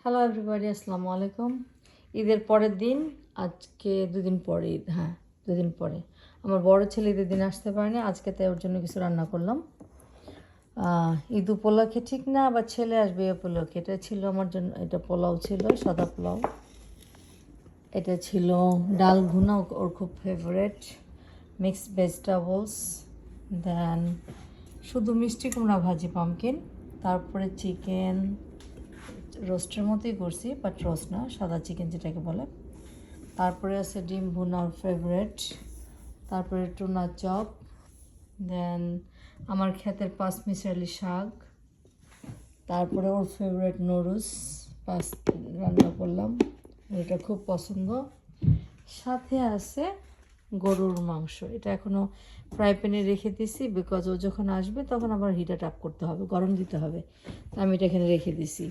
Hello everybody, আসসালামু আলাইকুম। ঈদের পরের দিন, আজকে দুদিন পরে ঈদ। হ্যাঁ, দুদিন পরে আমার বড় ছেলে ঈদের দিন আসতে পারেনি, আজকে তাই ওর জন্য কিছু রান্না করলাম। ঈদ উপলক্ষে ঠিক না, আবার ছেলে আসবে এই উপলক্ষে। এটা ছিল আমার জন্য, এটা পোলাও ছিল, সাদা পোলাও। এটা ছিল ডাল ভুনা, ওর খুব ফেভারেট। মিক্সড ভেজিটেবলস, দেন শুধু মিষ্টি কুমড়া ভাজি, পামকিন, তারপরে চিকেন রোস্টের মতোই করছি, বাট রোস্ট না, সাদা চিকেন যেটাকে বলে। তারপরে আছে ডিম ভুনা, ওর ফেভারেট। তারপরে টুনা চপ, দেন আমার ক্ষেতের পাঁচমিশালি শাক, তারপরে ওর ফেভারেট নুডলস রান্না করলাম, এটা খুব পছন্দ। সাথে আছে গরুর মাংস। এটা এখনও ফ্রাই প্যানে রেখে দিছি, বিকজ ও যখন আসবে তখন আবার হিটার আপ করতে হবে, গরম দিতে হবে। আমি এটা এখানে রেখে দিছি।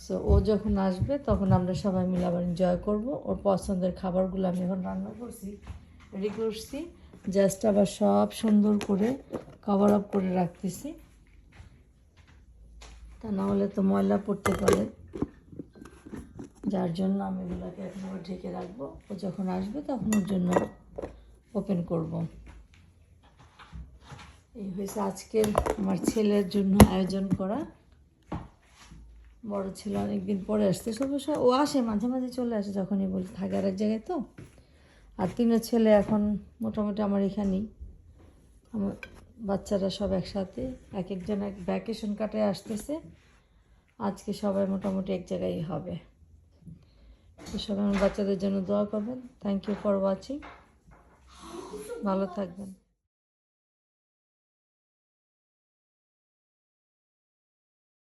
সো ও যখন আসবে তখন আমরা সবাই মিলে আবার এনজয় করবো। ওর পছন্দের খাবারগুলো আমি এখন রান্না করছি, রেডি করছি, জাস্ট আবার সব সুন্দর করে কভার আপ করে রাখতেছি, তা না হলে তো ময়লা পড়তে পারে, যার জন্য আমি এগুলোকে এখন আবার ঢেকে রাখবো। ও যখন আসবে তখন ওর জন্য ওপেন করব। এই হয়েছে আজকের আমার ছেলের জন্য আয়োজন করা। বড় ছেলে অনেকদিন পরে আসতে, অবশ্য ও আসে মাঝে মাঝে, চলে আসে যখনই বলি, থাকে আর এক জায়গায় তো। আর তিনও ছেলে এখন মোটামুটি আমার এখানেই, আমার বাচ্চারা সব একসাথে, এক একজন এক ভ্যাকেশন কাটায় আসতেছে। আজকে সবাই মোটামুটি এক জায়গায় হবে। তো সবাই আমার বাচ্চাদের জন্য দোয়া করবেন। থ্যাংক ইউ ফর ওয়াচিং, ভালো থাকবেন।